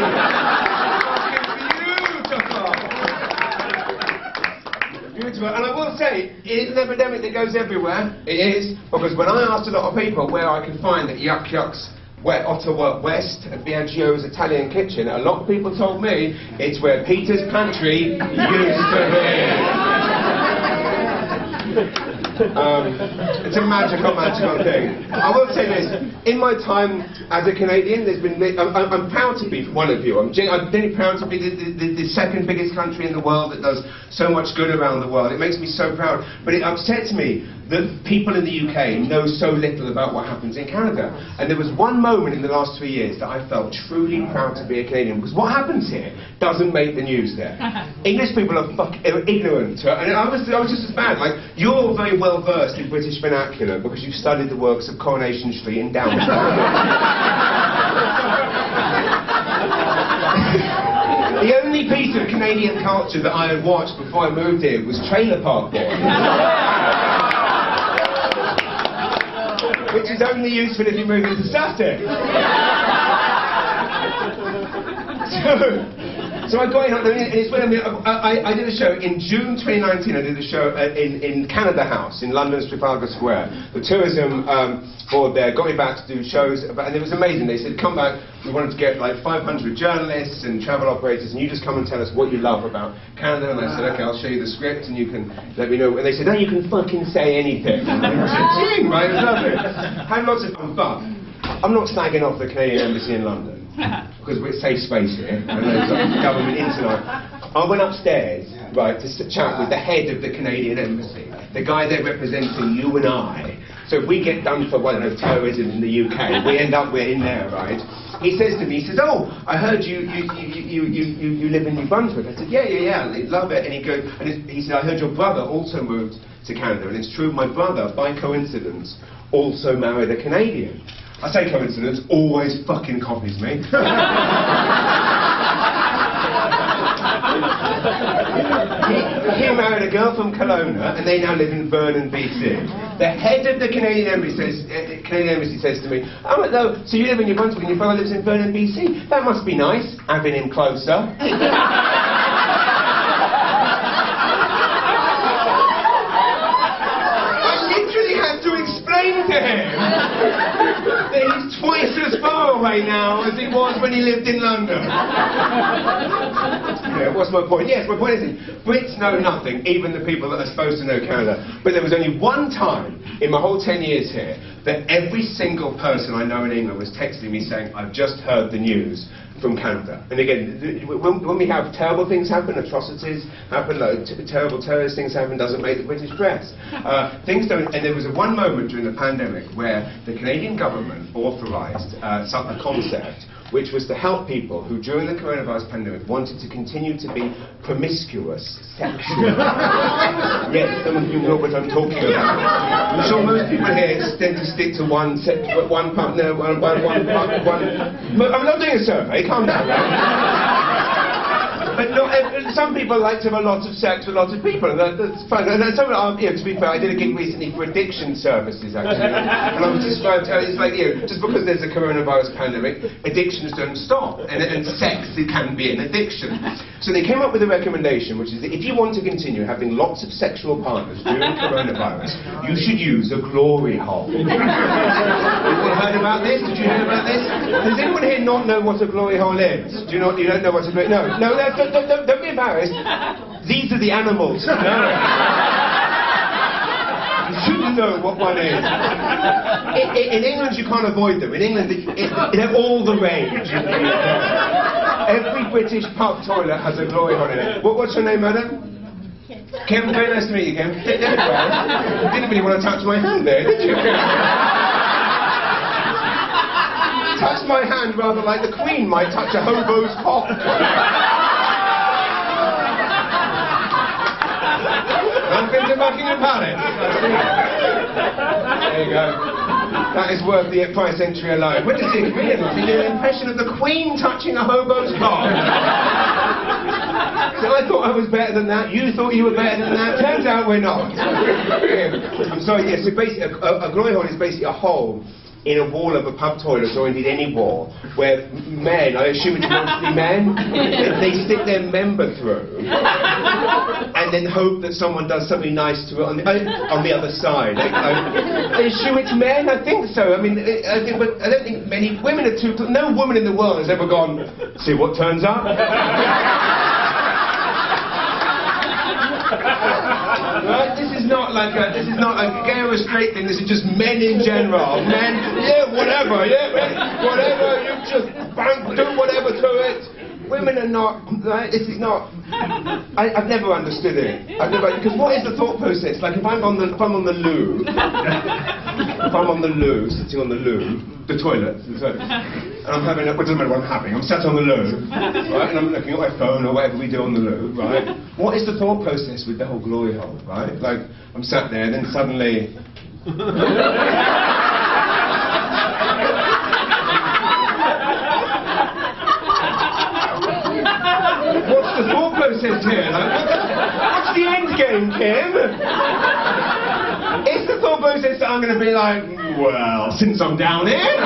Beautiful. And I will say, it is an epidemic that goes everywhere. It is, because when I asked a lot of people where I could find at Yuk Yuk's, Ottawa West, at Biagio's Italian Kitchen, a lot of people told me it's where Peter's Pantry used to be. It's a magical thing. I will say this, in my time as a Canadian, there's been, I'm proud to be one of you. I'm really proud to be the second biggest country in the world that does so much good around the world. It makes me so proud. But it upsets me that people in the UK know so little about what happens in Canada. And there was one moment in the last 3 years that I felt truly proud to be a Canadian, because what happens here doesn't make the news there. English people are ignorant, and I was just as bad. Like, you're very well versed in British vernacular because you've studied the works of Coronation Street in Downtown. The only piece of Canadian culture that I had watched before I moved here was Trailer Park Boys. Which is only useful if you move into Sussex. So I got in, and it's when I did a show in June 2019. I did a show in Canada House in London's Trafalgar Square. The tourism board there got me back to do shows, and it was amazing. They said, come back, we wanted to get like 500 journalists and travel operators, and you just come and tell us what you love about Canada. And I said, okay, I'll show you the script, and you can let me know. And they said, no, you can fucking say anything. And I said, gee, right, I love it. Had lots of fun, but I'm not slagging off the Canadian Embassy in London. Because we're safe space here, and there's government in tonight. I went upstairs, right, to chat with the head of the Canadian Embassy, the guy there representing you and I. So if we get done for, well, I don't know, terrorism in the UK, we're in there, right? He says to me, he says, oh, I heard you live in New Brunswick. I said, yeah, I love it. And he goes, and he said, I heard your brother also moved to Canada, and it's true, my brother, by coincidence, also married a Canadian. I say coincidence, always fucking copies me. married a girl from Kelowna, and they now live in Vernon, BC. The head of the Canadian Embassy says to me, "Oh, no, so you live in New Brunswick and your brother lives in Vernon, BC? That must be nice, having him closer." To him that he's twice as far away now as he was when he lived in London. Yeah, what's my point? Yes, my point is Brits know nothing, even the people that are supposed to know Canada. But there was only one time in my whole 10 years here that every single person I know in England was texting me saying, "I've just heard the news from Canada." And again, when we have terrible things happen, atrocities happen, terrible terrorist things happen, doesn't make the British press. Things don't. And there was one moment during the pandemic where the Canadian government authorised a concept which was to help people who during the coronavirus pandemic wanted to continue to be promiscuous sexually. Yes, some of you know what I'm talking about. I'm sure most people here tend to stick to one partner, one. I'm not doing a survey, calm down, right? But some people like to have a lot of sex with lots of people, and that's fine. And to be fair, I did a gig recently for addiction services, actually, and I was described, it's like, just because there's a coronavirus pandemic, addictions don't stop, and sex, it can be an addiction. So they came up with a recommendation, which is that if you want to continue having lots of sexual partners during coronavirus, you should use a glory hole. Anyone heard about this? Did you hear about this? Does anyone here not know what a glory hole is? You don't know what a glory... No, don't be embarrassed. These are the animals. No. You shouldn't know what one is. In England, you can't avoid them. In England, they're all the rage. Every British pub toilet has a glory hole in it. What's your name, madam? Kim, very nice to meet you, Kim. You didn't really want to touch my hand there, did you? Touch my hand rather like the Queen might touch a hobo's cock. I've been to Buckingham Palace. There you go. That is worth the price entry alone. What does it mean? The impression of the Queen touching a hobo's cock. So I thought I was better than that. You thought you were better than that. Turns out we're not. I'm sorry. Yes. So basically, a glory hole is basically a hole in a wall of a pub toilet, or indeed any wall, where men, I assume it's mostly men, they stick their member through and then hope that someone does something nice to it on the other side. I assume it's men, I think so. I mean, but I don't think many women are too... No woman in the world has ever gone, "See what turns up?" Right? This is not like a gay or a straight thing. This is just men in general. Men, whatever, you just do whatever to it. Women are not, right? This is not. I've never understood it. Because what is the thought process? Like if I'm on the loo, sitting on the loo, the toilet, and I'm having, it doesn't matter what I'm having, I'm sat on the loo, right, and I'm looking at my phone or whatever we do on the loo, right? What is the thought process with the whole glory hole, right? Like, I'm sat there, and then suddenly... What's the thought process here? Like, what's the end game, Kim? Is the thought process that I'm going to be like, "Well, since I'm down here..."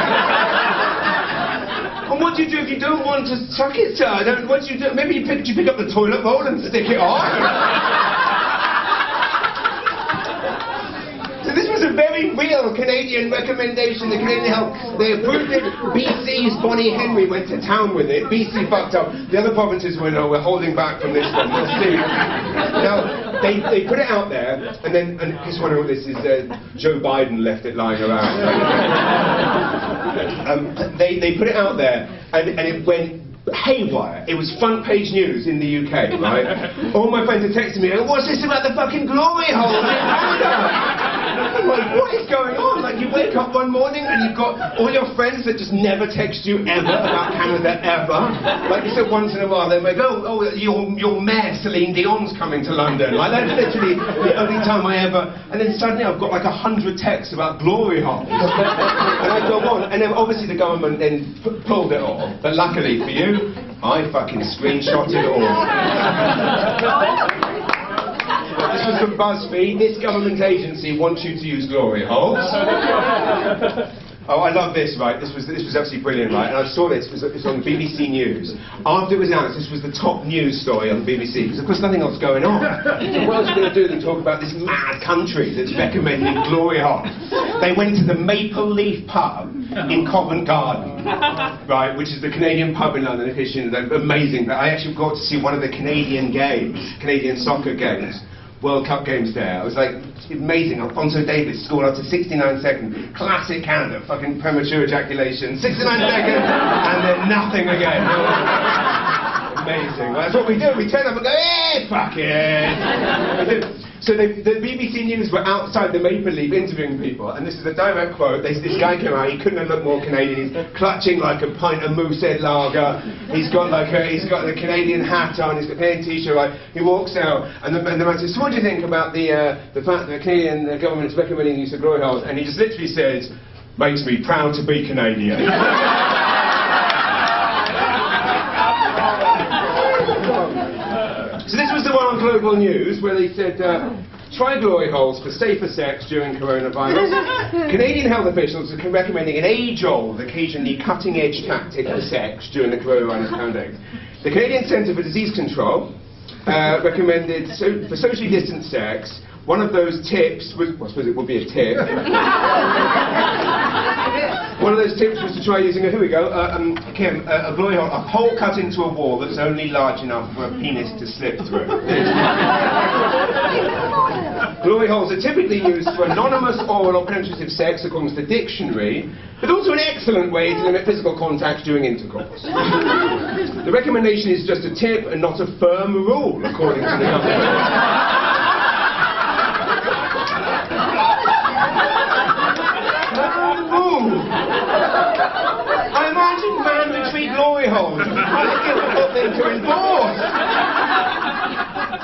And what do you do if you don't want to suck it, sir? What do you do? Maybe you pick up the toilet bowl and stick it on? So this was a very real Canadian recommendation. The Canadian Health, they approved it. BC's Bonnie Henry went to town with it. BC fucked up. The other provinces were, "No, we're holding back from this one. We'll see." Now, they put it out there, and then, and just wondering what this is, Joe Biden left it lying around. They put it out there, and it went haywire. It was front page news in the UK, right? All my friends are texting me, "What's this about the fucking glory hole in Canada?" I'm like, what is going on? Like, you wake up one morning and you've got all your friends that just never text you ever about Canada, ever. Like, you said once in a while, they may go, "Oh, your mayor, Celine Dion's coming to London." Like, that's literally the only time I ever... And then suddenly I've got like 100 texts about glory holes. And I go on. And then obviously the government then pulled it all. But luckily for you, I fucking screenshotted it all. was from BuzzFeed. This government agency wants you to use glory holes. Oh, I love this, right? This was absolutely brilliant, right? And I saw this, it was on BBC News. After it was announced, this was the top news story on the BBC, because of course nothing else going on. So what else are they going to do than talk about this mad country that's recommending glory holes? They went to the Maple Leaf pub in Covent Garden, right, which is the Canadian pub in London. They're amazing. I actually got to see one of the Canadian games, Canadian soccer games. World Cup games there. I was like, amazing. Alphonso Davies scored after 69 seconds. Classic Canada, fucking premature ejaculation. 69 seconds, and then nothing again. Amazing. Well, that's what we do. We turn up and go, hey, fuck it. So the BBC News were outside the Maple Leaf interviewing people, and this is a direct quote. This guy came out, he couldn't have looked more Canadian. He's clutching like a pint of Moosehead lager. He's got the Canadian hat on, he's got a Canadian t-shirt, right? He walks out, and the man says, so what do you think about the fact that the Canadian government is recommending use of glory holes? And he just literally says, makes me proud to be Canadian. So this was the one on Global News where they said, try glory holes for safer sex during coronavirus. Canadian health officials are recommending an age-old, occasionally cutting-edge tactic for sex during the coronavirus pandemic. The Canadian Centre for Disease Control recommended, for socially distant sex, one of those tips was, well, I suppose it would be a tip. One of those tips was to try using a, here we go, Kim, a glory hole, a hole cut into a wall that's only large enough for a penis to slip through. Glory holes are typically used for anonymous oral or penetrative sex, according to the dictionary, but also an excellent way to limit physical contact during intercourse. The recommendation is just a tip and not a firm rule, according to the government. I imagine mandatory glory holes. What a difficult thing to enforce.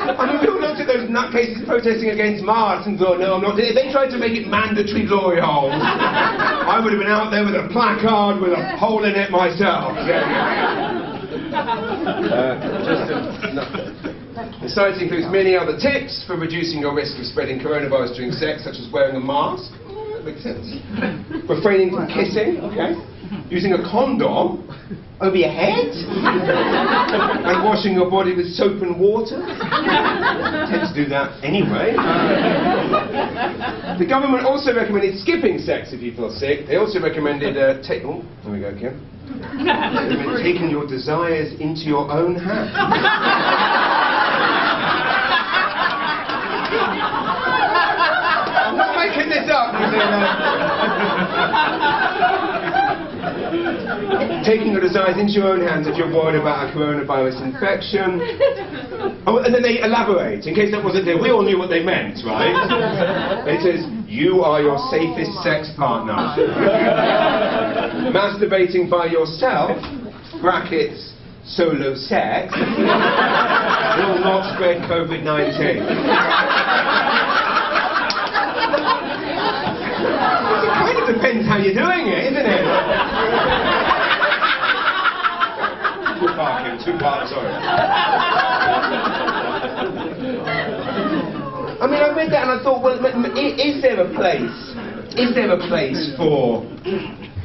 I mean, people looked at those nutcases protesting against Mars and thought, no, I'm not. If they tried to make it mandatory glory holes, I would have been out there with a placard with a hole in it myself. The site includes many other tips for reducing your risk of spreading coronavirus during sex, such as wearing a mask. Makes sense. Refraining from kissing, okay. Using a condom over your head. And washing your body with soap and water. I tend to do that anyway. The government also recommended skipping sex if you feel sick. They also recommended there we go, Kim. Taking your desires into your own hands. I'm not making this up. Taking your desires into your own hands if you're worried about a coronavirus infection. Oh, and then they elaborate, in case that wasn't there. We all knew what they meant, right? It says, you are your safest sex partner. Masturbating by yourself, brackets, solo sex, will not spread COVID-19. It kind of depends how you're doing it, isn't it? Too far, sorry. I mean, I read that and I thought, well, is there a place for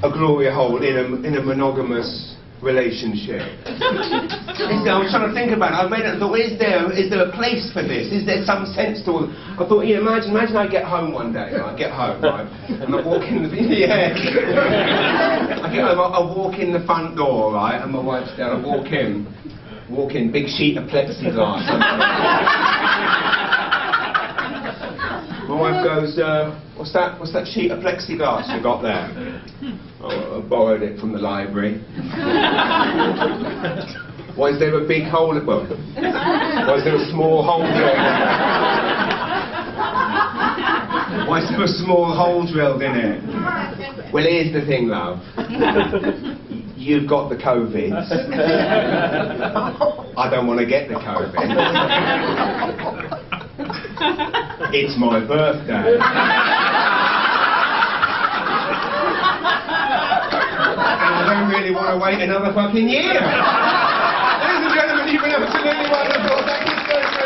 a glory hole in a monogamous relationship? I was trying to think about it. I read it and thought, well, is there a place for this? Is there some sense to it? I thought, yeah, imagine I get home one day, I get home, right, and I walk in the, yeah. I get home, I walk in the front door, right, and my wife's there, I walk in, big sheet of plexiglass. My wife goes, what's that sheet of plexiglass you got there? Oh, I borrowed it from the library. Why is there a big hole? Well, why is there a small hole drilled? Why is there a small hole drilled in it? Well, here's the thing, love. You've got the COVID. I don't want to get the COVID. It's my birthday. And I don't really want to wait another fucking year. Ladies and gentlemen, you've been absolutely wonderful. Thank you so much.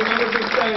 just say,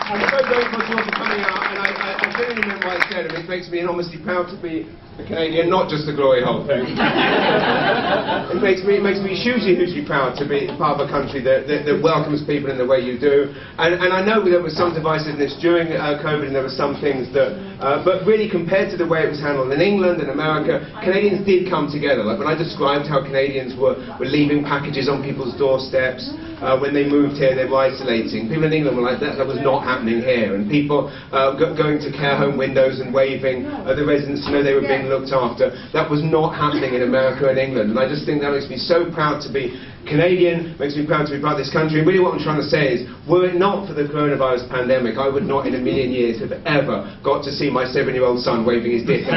I'm so grateful to you all for coming out, and I genuinely meant what I said, and it makes me enormously proud to be a Canadian, not just a glory hole thing. It makes me hugely proud to be part of a country that welcomes people in the way you do. And I know there was some divisiveness during COVID, and there were some things that, but really compared to the way it was handled in England and America, Canadians did come together. Like when I described how Canadians were leaving packages on people's doorsteps, when they moved here, they were isolating. People in England were like, that was not happening here. And people going to care home windows and waving at the residents to know they were being looked after. That was not happening in America and England. And I just think that makes me so proud to be Canadian, makes me proud to be part of this country. And really what I'm trying to say is, were it not for the coronavirus pandemic, I would not in a million years have ever got to see my 7-year-old son waving his dick. We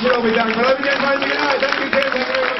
should all be done. Well, thank you very much.